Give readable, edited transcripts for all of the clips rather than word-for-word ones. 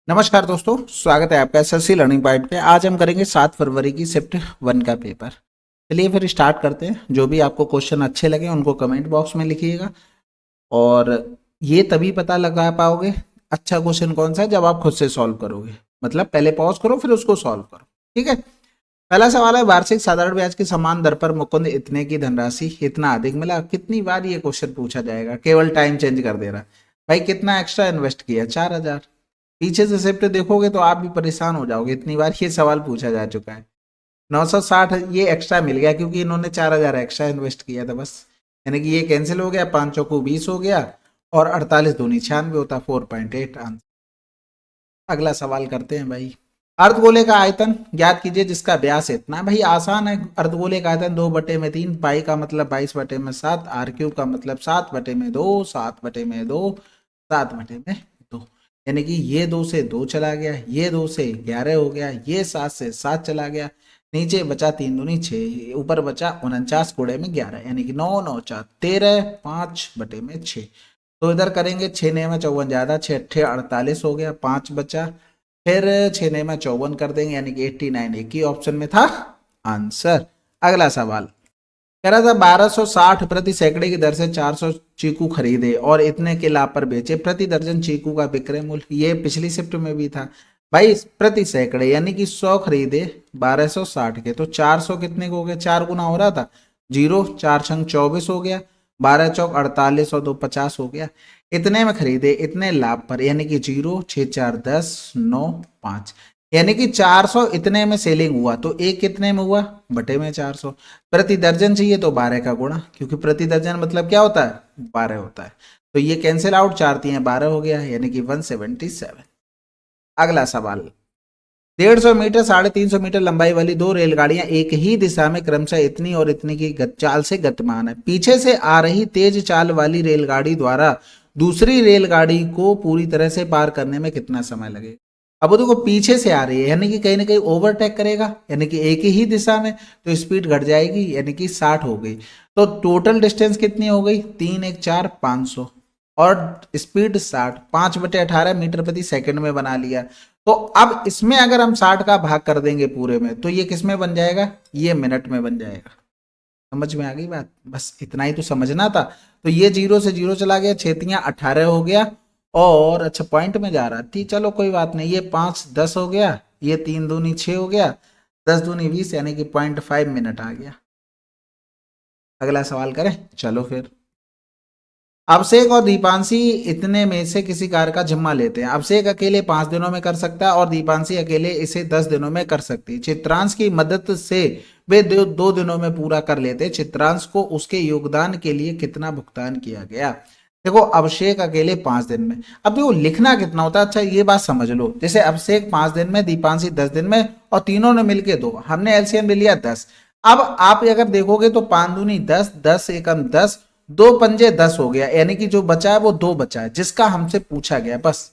नमस्कार दोस्तों, स्वागत है आपका एसएससी लर्निंग पॉइंट पे। आज हम करेंगे 7 फरवरी की शिफ्ट 1 का पेपर। चलिए फिर स्टार्ट करते हैं। जो भी आपको क्वेश्चन अच्छे लगे उनको कमेंट बॉक्स में लिखिएगा। और ये तभी पता लगा पाओगे अच्छा क्वेश्चन कौन सा है जब आप खुद से सॉल्व करोगे। मतलब पहले पॉज करो फिर उसको सॉल्व करो। ठीक है। पहला सवाल है, वार्षिक साधारण ब्याज की समान दर पर मुकुंद इतने की धनराशि इतना अधिक मिला। कितनी बार ये क्वेश्चन पूछा जाएगा? केवल टाइम चेंज कर दे रहा। भाई कितना एक्स्ट्रा इन्वेस्ट किया? 4,000। पीछे से शिफ्ट देखोगे तो आप भी परेशान हो जाओगे, इतनी बार ये सवाल पूछा जा चुका है। 960 ये एक्स्ट्रा मिल गया क्योंकि इन्होंने 4,000 एक्स्ट्रा इन्वेस्ट किया था बस। यानी कि ये कैंसिल हो गया, 5 चौको 20 हो गया और 48 दूनी 96 होता, 4.8 आंसर। अगला सवाल करते हैं भाई। अर्धगोले का आयतन ज्ञात कीजिए जिसका व्यास इतना है। भाई आसान है। अर्धगोले का आयतन 2/3, पाई का मतलब 22/7, आर क्यूब का मतलब 7/2, 7/2, 7/2। यानी कि ये 2 से 2 चला गया, ये 2 से 11 हो गया, ये 7 से 7 चला गया, नीचे बचा 3 दूनी 6, ऊपर बचा 49 गुणे में 11, यानी कि 9 9 4 13, 5/6। तो इधर करेंगे 6 9 में 54 ज्यादा, 6 8 48 हो गया, 5 बचा। फिर 6 9 में 54 कर देंगे, यानी कि 89 एक ही ऑप्शन में था आंसर। अगला सवाल कह रहा था 1260 प्रति सैकड़े की दर से 400 चीकू खरीदे और इतने के लाभ पर बेचे। प्रति दर्जन चीकू का विक्रय मूल्य, ये पिछली शिफ्ट में भी था भाई। प्रति सैकड़े यानी कि 100 खरीदे 1260 के, तो 400 कितने को हो गया? 4 गुना हो रहा था, 0 4 छंग 24 हो गया, 12 चौक 48 और 2 50 हो गया। इतने में खरीदे इतने लाभ पर, यानी कि 0 6 4 10 9 5, यानी कि 400 इतने में सेलिंग हुआ, तो एक कितने में हुआ? बटे में 400। प्रति दर्जन चाहिए तो 12 का गुणा, क्योंकि प्रति दर्जन मतलब क्या होता है? 12 होता है। तो ये कैंसिल आउट, 4 3 12 हो गया, यानी कि 177। अगला सवाल, 150 मीटर 350 मीटर लंबाई वाली दो रेलगाड़ियां एक ही दिशा में क्रमशः इतनी और इतनी की चाल से गतिमान है। पीछे से आ रही तेज चाल वाली रेलगाड़ी द्वारा दूसरी रेलगाड़ी को पूरी तरह से पार करने में कितना समय लगेगा? अब वो देखो पीछे से आ रही है, यानी कि कहीं ना कहीं ओवरटेक करेगा, यानी कि एक ही दिशा में, तो स्पीड घट जाएगी, यानी कि 60 हो गई। तो टोटल डिस्टेंस कितनी हो गई? 3 1 4 500 और स्पीड 60, 5/18 मीटर प्रति सेकंड में बना लिया। तो अब इसमें अगर हम 60 का भाग कर देंगे पूरे में, तो ये किस में बन जाएगा? ये मिनट में बन जाएगा। समझ में आ गई बात? बस इतना ही तो समझना था। तो ये 0 से 0 चला गया, 6 18 हो गया, और अच्छा पॉइंट में जा रहा थी, चलो कोई बात नहीं। ये 5 10 हो गया, ये 3 दूनी 6 हो गया, 10 दूनी 20, यानी कि 0.5 मिनट आ गया। अगला सवाल करें, चलो फिर। अभिषेक और दीपांशी इतने में से किसी कार्य का जिम्मा लेते हैं। अभिषेक अकेले 5 दिनों में कर सकता है और दीपांशी अकेले इसे 10 दिनों में कर सकती है। चित्रांश की मदद से वे 2 दिनों में पूरा कर लेते हैं। चित्रांश को उसके योगदान के लिए कितना भुगतान किया गया? देखो अभिषेक अकेले 5 दिन में, अब देखो लिखना कितना होता है। अच्छा ये बात समझ लो, जैसे अभिषेक 5 दिन में, दीपांशी 10 दिन में, और तीनों ने मिलके 2, हमने एलसीएम ले लिया 10। अब आप अगर देखोगे तो 5 दूनी 10, 10 एकम 10, 2 पंजे 10 हो गया, यानी कि जो बचा है वो 2 बचा है जिसका हमसे पूछा गया। बस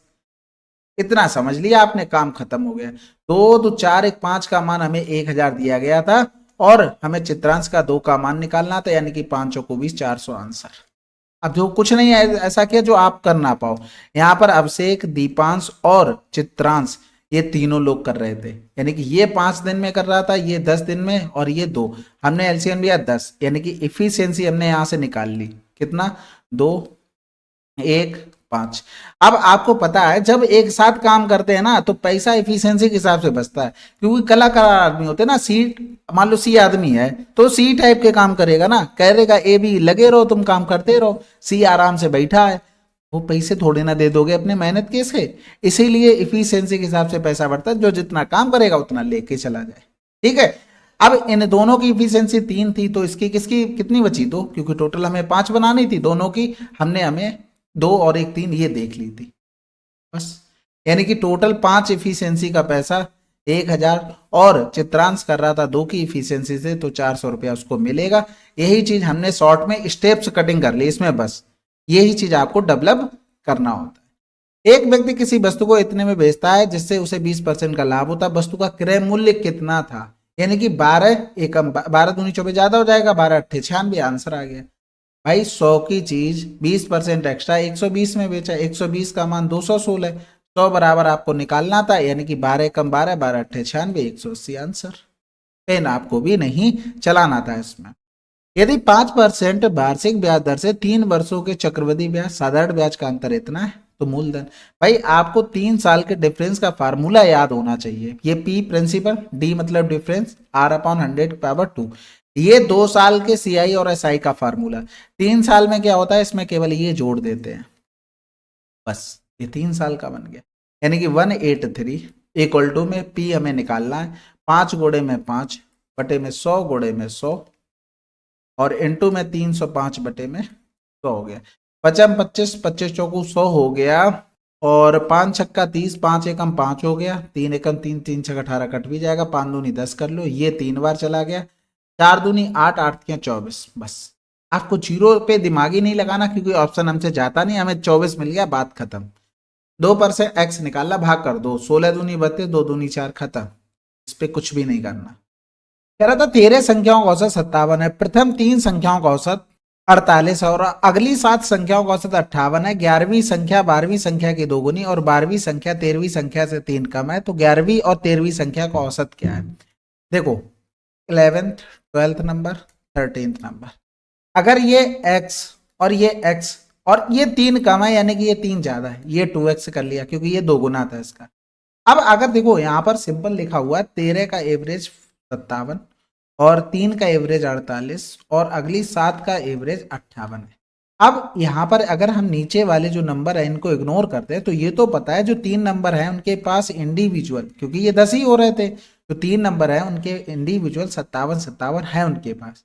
इतना समझ लिया आपने, काम खत्म हो गया। 2 2 4 1 5 का मान हमें 1000 दिया गया था और हमें चित्रांश का 2 का मान निकालना था, यानी कि 5 को 20, 400 आंसर। अब जो कुछ नहीं है ऐसा किया जो आप कर ना पाओ। यहाँ पर अभिषेक, दीपांश और चित्रांश ये तीनों लोग कर रहे थे, यानी कि ये 5 दिन में कर रहा था, ये 10 दिन में, और ये 2। हमने एलसीएम लिया 10, यानी कि इफिशियंसी हमने यहां से निकाल ली। कितना? 2 1 5। अब आपको पता है जब एक साथ काम करते हैं ना तो पैसा इफिशियंसी के हिसाब से बचता है, क्योंकि कलाकार आदमी होते हैं ना। सी मान लो सी आदमी है तो सी टाइप के काम करेगा ना, कहेगा ए बी लगे रहो, तुम काम करते रहो। सी आराम से बैठा है, वो पैसे थोड़े ना दे दोगे अपने मेहनत के से। इसीलिए इफिशियंसी के हिसाब से पैसा बढ़ता है, जो जितना काम करेगा उतना लेके चला जाए। ठीक है। अब इन दोनों की इफिशियंसी 3 थी, तो इसकी किसकी कितनी बची? 2, क्योंकि टोटल हमें 5 बनानी थी, दोनों की हमने हमें 2 और 1 3 ये देख ली थी बस। यानी कि टोटल 5 इफिशियंसी का पैसा 1000, और चित्रांश कर रहा था 2 की इफिशियंसी से, तो 400 रुपया उसको मिलेगा। यही चीज हमने शॉर्ट में स्टेप्स कटिंग कर ली इसमें, बस यही चीज आपको डेवलप करना होता है। एक व्यक्ति किसी वस्तु को इतने में बेचता है जिससे उसे 20% का लाभ होता है। वस्तु का क्रय मूल्य कितना था? यानी कि 12 एकम 12 दूनी 24 ज्यादा हो जाएगा, 12 अट्ठे 96, आंसर आ गया। भाई 100 की चीज 20% एक्स्ट्रा 120 में बेचा, 120 का मान 216, 100 बराबर आपको निकालना था, यानी कि 12 कम 12, 12 अट्ठे 96, 180 आंसर। पेन आपको भी नहीं चलाना था इसमें। यदि 5% वार्षिक ब्याज दर से 3 वर्षों के चक्रवृद्धि ब्याज साधारण ब्याज का अंतर इतना है तो मूलधन। भाई आपको 3 साल के डिफरेंस का फार्मूला याद होना चाहिए। ये पी प्रिंसिपल, डी मतलब डिफरेंस, आर अपॉन 100/2। ये 2 साल के सीआई और एसआई का फार्मूला। 3 साल में क्या होता है, इसमें केवल ये जोड़ देते हैं, बस ये 3 साल का बन गया। यानी कि 183 इक्वल टू में पी हमें निकालना है, 5 गुणे में 5 बटे में 100 गुणे में 100 और इनटू में 305 बटे में 100 हो गया। 55 25 25 चौकू 100 हो गया और 5 छक्का 30, 5 एकम 5 हो गया, 3 एकम 3, 3 छक्का 18 कट भी जाएगा, 5 दूनी 10 कर लो, ये 3 बार चला गया, 4 दूनी 8, 8 के 24। बस आपको जीरो पे दिमागी नहीं लगाना क्योंकि ऑप्शन हमसे जाता नहीं, हमें 24 मिल गया, बात खत्म। 2 से एक्स निकालना, भाग कर दो, 16 दूनी 32, 2 दूनी 4, खत्म। इस पे कुछ भी नहीं करना। कह रहा था 13 संख्याओं का औसत 57 है, प्रथम 3 संख्याओं का औसत 48 और अगली 7 संख्याओं का औसत 58 है। 11वीं संख्या 12वीं संख्या की दोगुनी और 12वीं संख्या 13वीं संख्या से 3 कम है, तो 11वीं और 13वीं संख्या का औसत क्या है। देखो 11th 12th number 13th number, अगर ये x और ये x और ये 3 कम है यानी कि ये 3 ज्यादा है, ये 2x कर लिया क्योंकि ये दोगुना था इसका। अब अगर देखो यहाँ पर सिंपल लिखा हुआ है 13 का एवरेज 57 और 3 का एवरेज 48 और अगली 7 का एवरेज 58 है। अब यहाँ पर अगर हम नीचे वाले जो नंबर है इनको इग्नोर करते हैं तो ये तो पता है जो 3 नंबर है उनके पास इंडिविजुअल, क्योंकि ये 10 ही हो रहे थे, तो 3 नंबर है उनके इंडिविजुअल 57 57 है उनके पास,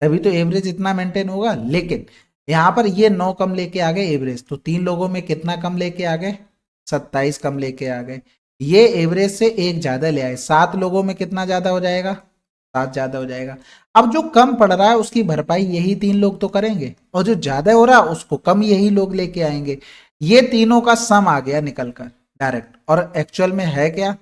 तभी तो एवरेज इतना मेंटेन होगा। लेकिन यहाँ पर ये 9 कम लेके आ गए एवरेज, तो 3 लोगों में कितना कम लेके आ गए, 27 कम लेके आ गए। ये एवरेज से 1 ज्यादा ले आए, 7 लोगों में कितना ज्यादा हो जाएगा, 7 ज्यादा हो जाएगा। अब जो कम पड़ रहा है उसकी भरपाई यही 3 लोग तो करेंगे और जो ज्यादा हो रहा है उसको कम यही लोग लेके आएंगे। ये तीनों का सम आ गया निकल कर डायरेक्ट, और एक्चुअल में है क्या,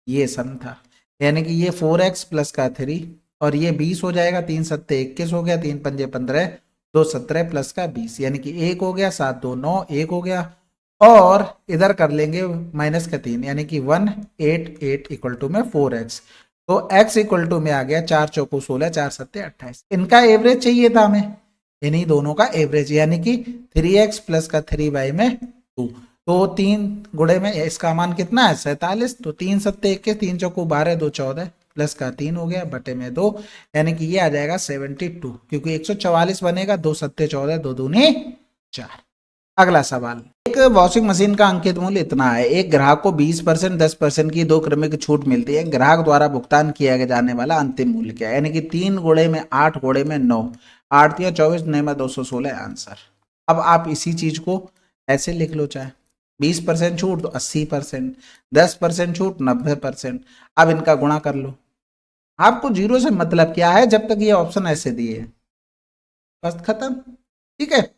ये सम था, यानी कि ये 4x प्लस का 3 और ये 20 हो जाएगा, 3 सत्ते 21 हो गया, 3 पंजे 15, 2 17 प्लस का 20 यानी कि 1 हो गया, 7 2 9, 1 हो गया और इधर कर लेंगे माइनस का 3 यानी कि 188 इक्वल टू में 4x, तो x इक्वल टू में आ गया 4 चौको 16, 4 सत्ते 28। इनका एवरेज चाहिए था हमें, इन्हीं दोनों का एवरेज, यानी कि 3x प्लस का 3y में 2, तो 3 गुणे में इसका मान कितना है 47, तो 3 सत्ते 21, 3 चौको 12, 2 14 प्लस का 3 हो गया बटे में 2, यानी कि ये आ जाएगा 72, क्योंकि 144 बनेगा, 2 सत्ते 14, 2 दूनी 4। अगला सवाल, एक वॉशिंग मशीन का अंकित मूल्य इतना है, एक ग्राहक को 20% 10% की 2 क्रमिक छूट मिलती है, ग्राहक द्वारा भुगतान किया जाने वाला अंतिम मूल्य क्या है, यानी कि 3 गुणे में 8 गुणे में 9, 8 या 24 9 में 216 आंसर। अब आप इसी चीज को ऐसे लिख लो, चाहे 20% छूट तो 80%, 10% छूट 90%, अब इनका गुणा कर लो। आपको जीरो से मतलब क्या है जब तक ये ऑप्शन ऐसे दिए, बस खत्म, ठीक है।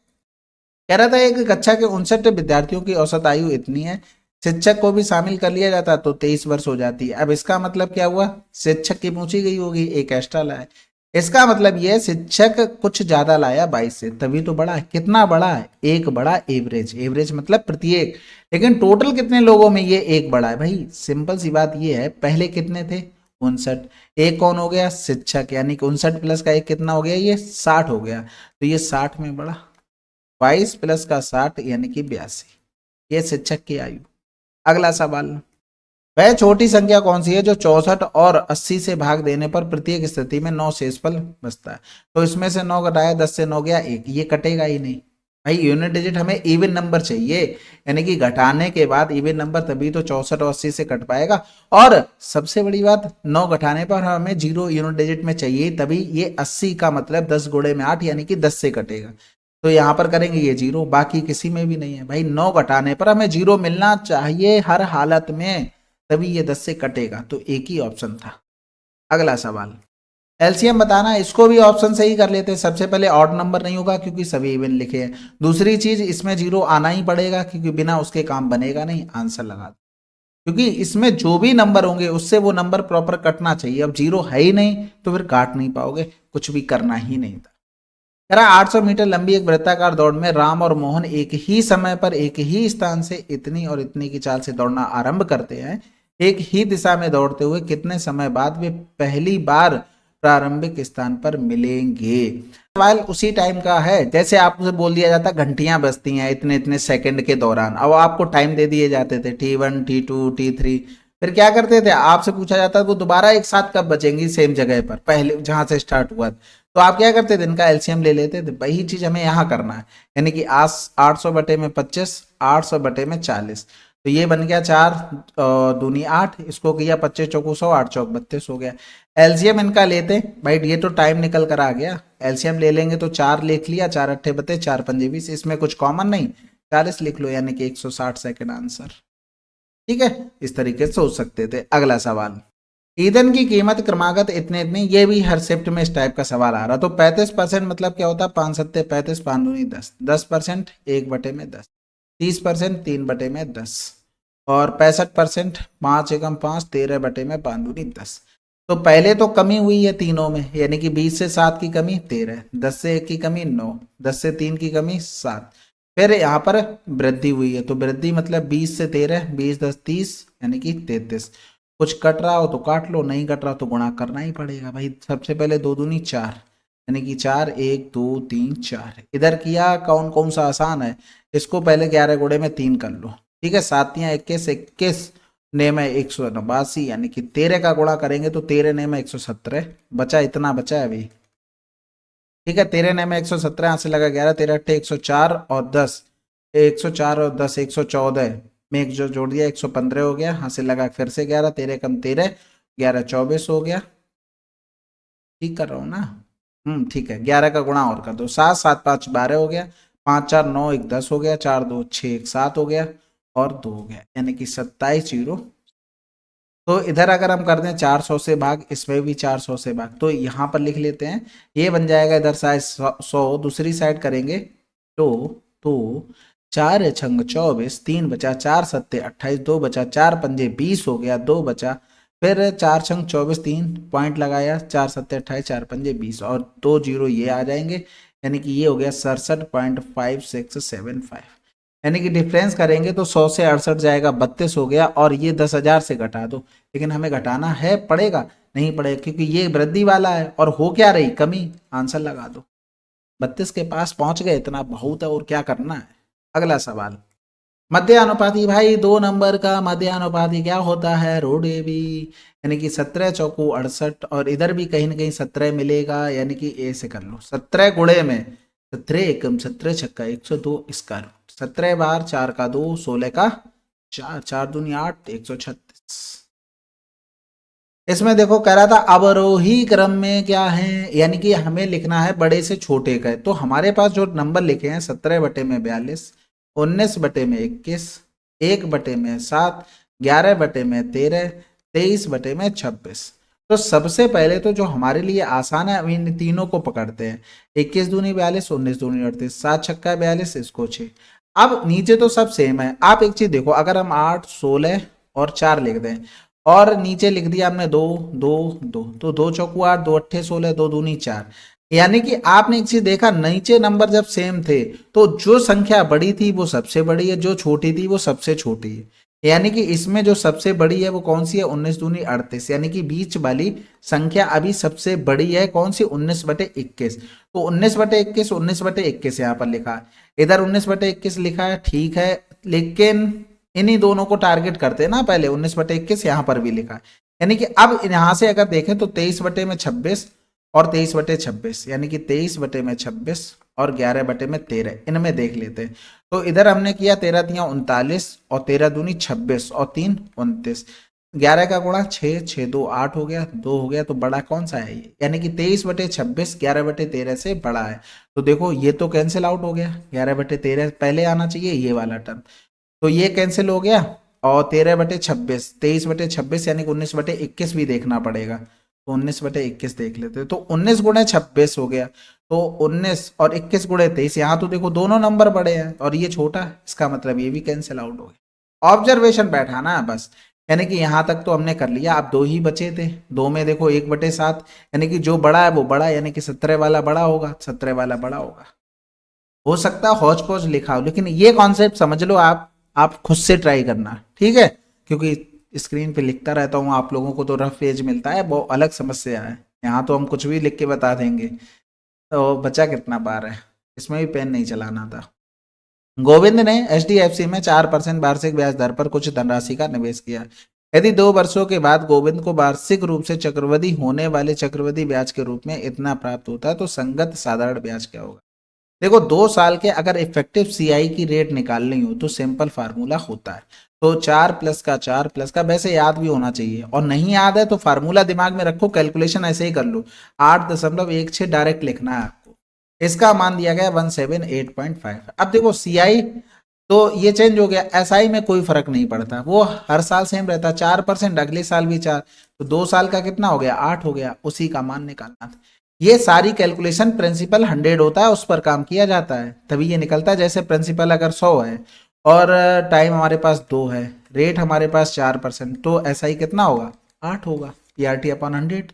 कह रहा था एक कक्षा के 59 विद्यार्थियों की औसत आयु इतनी है, शिक्षक को भी शामिल कर लिया जाता तो 23 वर्ष हो जाती है। अब इसका मतलब क्या हुआ, शिक्षक की पूछी गई होगी, एक एक्स्ट्रा लाया, इसका मतलब ये शिक्षक कुछ ज्यादा लाया 22 से, तभी तो बड़ा है। कितना बड़ा है, एक बड़ा एवरेज, एवरेज मतलब प्रत्येक, लेकिन टोटल कितने लोगों में ये एक बड़ा है। भाई सिंपल सी बात ये है, पहले कितने थे 59, एक कौन हो गया शिक्षक, यानी कि 59 प्लस का एक कितना हो गया, ये 60 हो गया, तो ये 60 में बड़ा, 22 प्लस का 60 यानी कि 82, ये शिक्षक की आयु। अगला सवाल, वह छोटी संख्या कौन सी है जो 64 और 80 से भाग देने पर प्रत्येक स्थिति में 9 शेषफल बचता है, तो इसमें से 9 घटाया 10 से 9 गया 1, ये कटेगा ही नहीं भाई, यूनिट डिजिट हमें इवन नंबर चाहिए, यानी कि घटाने के बाद इवन नंबर, तभी तो 64 और 80 से कट पाएगा। और सबसे बड़ी बात 9 घटाने पर हमें 0 यूनिट डिजिट में चाहिए, तभी ये 80 का मतलब 10 गुणे में 8 यानी कि 10 से कटेगा, तो यहाँ पर करेंगे ये 0, बाकी किसी में भी नहीं है भाई। 9 घटाने पर हमें 0 मिलना चाहिए हर हालत में, तभी ये 10 से कटेगा, तो एक ही ऑप्शन था। अगला सवाल, एलसीएम बताना, इसको भी ऑप्शन से ही कर लेते हैं। सबसे पहले ऑड नंबर नहीं होगा क्योंकि सभी इवन लिखे हैं, दूसरी चीज इसमें 0 आना ही पड़ेगा क्योंकि बिना उसके काम बनेगा नहीं, आंसर लगा दो, क्योंकि इसमें जो भी नंबर होंगे उससे वो नंबर प्रॉपर कटना चाहिए। अब 0 है ही नहीं तो फिर काट नहीं पाओगे, कुछ भी करना ही नहीं था। कह रहा 800 मीटर लंबी एक वृत्ताकार दौड़ में राम और मोहन एक ही समय पर एक ही स्थान से इतनी और इतनी की चाल से दौड़ना आरंभ करते हैं। एक ही दिशा में दौड़ते हुए कितने समय बाद वे पहली बार प्रारंभिक स्थान पर मिलेंगे। सवाल उसी टाइम का है जैसे आपसे बोल दिया जाता घंटियां बजती हैं इतने इतने सेकंड के दौरान, अब आपको टाइम दे दिए जाते थे T1 T2 T3, फिर क्या करते थे आपसे पूछा जाता वो दोबारा एक साथ कब बचेंगी सेम जगह पर पहले जहां से स्टार्ट हुआ, तो आप क्या करते थे इनका एलसीएम ले लेते थे। वही चीज हमें यहाँ करना है, यानी कि 800 बटे में 25, 800 बटे में 40, तो ये बन गया 4 दूनी 8, इसको किया 25 चौको 100, 8 चौक 32 हो गया। एलसीएम इनका लेते भाई, ये तो टाइम निकल कर आ गया, एलसीएम ले लेंगे तो 4 लिख लिया, 4 अट्ठे बते 4 पंजे 20, इसमें कुछ कॉमन नहीं, 40 लिख लो, यानी कि 160 सेकंड आंसर। ठीक है, इस तरीके से सोच सकते थे। अगला सवाल, ईंधन की कीमत क्रमागत इतने इतने, ये भी हर शिफ्ट में इस टाइप का सवाल आ रहा। तो 35% मतलब क्या होता है, 5 सत्ते 35, 5 दूनी 10, 10% 1 बटे में 10, 30% 3 बटे में 10, और 65% 5 एकम 5, 13 बटे में 5 दूनी 10। तो पहले तो कमी हुई है तीनों में, यानी कि 20 से 7 की कमी 13, 10 से 1 की कमी 9, 10 से 3 की कमी 7, फिर यहाँ पर वृद्धि हुई है, तो वृद्धि मतलब 20 से 13, 20 10 30, यानी कि 33। कुछ कट रहा हो तो काट लो, नहीं कट रहा तो गुणा करना ही पड़ेगा भाई। सबसे पहले 2 दूनी 4, यानी कि 4, 1 2 3 4, इधर किया कौन कौन सा आसान है, इसको पहले 11 गुणे में 3 कर लो। ठीक है, 7 या 21, 21 ने में 189, यानी कि 13 का गुणा करेंगे तो 13 ने में 117 बचा, इतना बचा है अभी। ठीक है, 13 ने में 117, यहाँ से लगा 11, 13 अट्ठे 104 और 10, 104 और 10 114 में एक जो जोड़ दिया 115 हो गया, यहाँ से लगा फिर से 11, 13 कम 13, 11 24 हो गया। ठीक कर रहा हूँ ना, ठीक है, 11 का गुणा और कर दो, 7 7 5 12 हो गया, 5 4 9 1 10 हो गया, 4 2 6 1 7 हो गया, और 2 हो गया, यानी कि 27 जीरो। तो इधर अगर हम कर दें 400 से भाग, इसमें भी 400 से भाग, तो यहाँ पर लिख लेते हैं, ये बन जाएगा इधर साइड 100, दूसरी साइड करेंगे तो 4 छंग 24, 3 बचा, 4 सत्ते 28, 2 बचा, 4 पंजे 20 हो गया, 2 बचा, फिर 4 छंग 24, 3 पॉइंट लगाया, 4 सत्ते 28, 4 पंजे 20, और 2 जीरो ये आ जाएंगे, यानी कि ये हो गया 67.5675, यानी कि डिफरेंस करेंगे तो 100 से 68 जाएगा 32 हो गया, और ये 10,000 से घटा दो, लेकिन हमें घटाना है पड़ेगा, नहीं पड़ेगा क्योंकि ये वृद्धि वाला है, और हो क्या रही कमी, आंसर लगा दो, 32 के पास पहुंच गए, इतना बहुत है और क्या करना है। अगला सवाल, मध्यानुपाती भाई 2 नंबर का मध्यानुपाती क्या होता है, रोड ए बी, यानी कि 17 चौको 68, और इधर भी कहीं ना कहीं 17 मिलेगा, यानी कि ए से कर लो, 17 गुणे में 17 एकम 17 छक्का 102, इसका रूट 17 बार 4 का 2, 16 का 4, 4 दूनी 8, 136। इसमें देखो कह रहा था अवरोही क्रम में क्या है, यानी कि हमें लिखना है बड़े से छोटे का, तो हमारे पास जो नंबर लिखे हैं 17 बटे में 42, 19 बटे में 21, 1 बटे में 7, 11 बटे में 13, 23 बटे में 26। तो सबसे पहले तो जो हमारे लिए आसान है इन तीनों को पकड़ते हैं, 21 दूनी 42, 19 दूनी 38, 7 छक्का 42, इसको 6। अब नीचे तो सब सेम है, आप एक चीज देखो, अगर हम 8 16 और 4 लिख दें, और नीचे लिख दिया हमने 2 2 2, तो 2 चौकू 8, 2 अट्ठे 16, 2 दूनी 4, यानी कि आपने एक चीज देखा, नीचे नंबर जब सेम थे तो जो संख्या बड़ी थी वो सबसे बड़ी है, जो छोटी थी वो सबसे छोटी है, यानी कि इसमें जो सबसे बड़ी है वो कौन सी है, 19 दूनी 38, यानी कि बीच वाली संख्या अभी सबसे बड़ी है, कौन सी, 19 बटे 21, तो 19 बटे 21, 19 बटे 21 यहाँ पर लिखा है, इधर 19 बटे 21 लिखा है, ठीक है, लेकिन इन्हीं दोनों को टारगेट करते हैं ना, पहले 19 बटे 21 यहाँ पर भी लिखा है, यानी कि अब यहाँ से अगर देखें तो 23 बटे में 26 और 23 बटे 26, यानी कि 23 बटे में 26 और 11 बटे में 13, इनमें देख लेते हैं। तो इधर हमने किया 13 तिया 39, और 13 दूनी 26 और 3 29, 11 का गुणा 6, 6 2 8 हो गया, 2 हो गया, तो बड़ा कौन सा है ये, यानी कि 23 बटे 26 11 बटे 13 से बड़ा है, तो देखो ये तो कैंसिल आउट हो गया, 11 बटे 13 पहले आना चाहिए ये वाला टर्म, तो ये कैंसिल हो गया, और 13 बटे 26, 23 बटे 26, यानी कि 19 बटे 21 भी देखना पड़ेगा, तो 19 बटे 21 देख लेते हैं, तो 19 गुणे 26 हो गया, तो 19 और 21 गुणे 23, यहाँ तो देखो दोनों नंबर बड़े हैं और ये छोटा है, इसका मतलब ये भी कैंसिल आउट हो गया। ऑब्जर्वेशन बैठाना है बस, यानी कि यहाँ तक तो हमने कर लिया, अब 2 ही बचे थे, 2 में देखो 1/7, यानी कि जो बड़ा है वो बड़ा, यानी कि 17 वाला बड़ा होगा, 17 वाला बड़ा होगा। हो सकता है हौच पौच लिखा हो, लेकिन ये कॉन्सेप्ट समझ लो आप खुद से ट्राई करना, ठीक है, क्योंकि स्क्रीन पे लिखता रहता हूँ, आप लोगों को तो रफ पेज मिलता है, वो अलग समस्या है। यहाँ तो हम कुछ भी लिख के बता देंगे। तो बचा कितना बार है, इसमें भी पेन नहीं चलाना था। गोविंद ने HDFC में 4% वार्षिक ब्याज दर पर कुछ धनराशि का निवेश किया। यदि 2 वर्षों के बाद गोविंद को वार्षिक रूप से चक्रवृद्धि होने वाले चक्रवृद्धि ब्याज के रूप में इतना प्राप्त होता है तो संगत साधारण ब्याज क्या होगा। देखो 2 साल के अगर इफेक्टिव CI की रेट निकालनी हो तो सिंपल फार्मूला होता है, तो 4+4+, वैसे याद भी होना चाहिए, और नहीं याद है तो फार्मूला दिमाग में रखो, कैलकुलेशन ऐसे ही कर लो, 8.16 डायरेक्ट लिखना है आपको। इसका मान दिया गया 178.5। अब देखो CI तो ये चेंज हो गया, SI में कोई फर्क नहीं पड़ता, वो हर साल सेम रहता है, 4%, अगले साल भी 4, तो 2 साल का कितना हो गया, 8 हो गया, उसी का मान निकालना था। ये सारी कैलकुलेशन प्रिंसिपल 100 होता है, उस पर काम किया जाता है, तभी ये निकलता है। जैसे प्रिंसिपल अगर 100 है और टाइम हमारे पास 2 है, रेट हमारे पास 4%, तो SI कितना होगा, 8 होगा, PRT/100,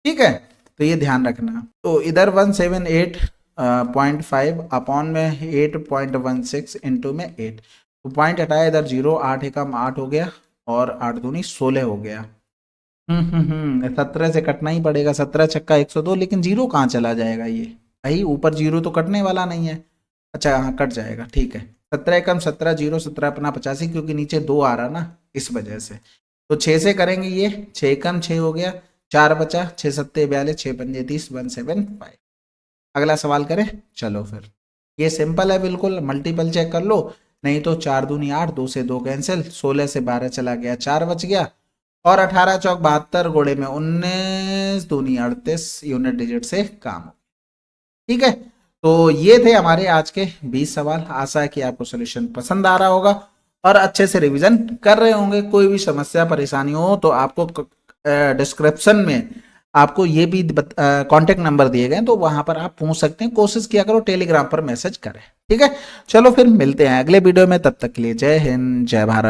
ठीक है। तो ये ध्यान रखना। तो इधर 178.5 अपॉन में 8.16 इंटू में 8, तो पॉइंट हटाया, इधर 0, 8 एकम 8 हो गया, और 8 दूनी 16 हो गया। 17 से कटना ही पड़ेगा, 17×6 102, लेकिन 0 कहाँ चला जाएगा, ये भाई ऊपर 0 तो कटने वाला नहीं है। अच्छा हाँ कट जाएगा, ठीक है, 17 एकम 17, 0 17 अपना 85, क्योंकि नीचे 2 आ रहा ना, इस वजह से। तो 6 से करेंगे, ये 6 एकम 6 हो गया, 4 बचा, 6 सत्ते 42, 6 पंजे 30, 175। अगला सवाल करें, चलो फिर। ये सिंपल है बिल्कुल, मल्टीपल चेक कर लो, नहीं तो 4 दूनी 8, 2 से 2 कैंसिल, 16 से 12 चला गया, 4 बच गया, और 18 चौक 72 गोड़े में 19 दूनी 38 यूनिट डिजिट से काम हो, ठीक है। तो ये थे हमारे आज के 20 सवाल। आशा है कि आपको सोल्यूशन पसंद आ रहा होगा और अच्छे से रिवीजन कर रहे होंगे। कोई भी समस्या परेशानी हो तो आपको डिस्क्रिप्शन में आपको ये भी कांटेक्ट नंबर दिए गए, तो वहां पर आप पूछ सकते हैं। कोशिश किया करो टेलीग्राम पर मैसेज करें, ठीक है। चलो फिर मिलते हैं अगले वीडियो में, तब तक के लिए जय हिंद, जय भारत।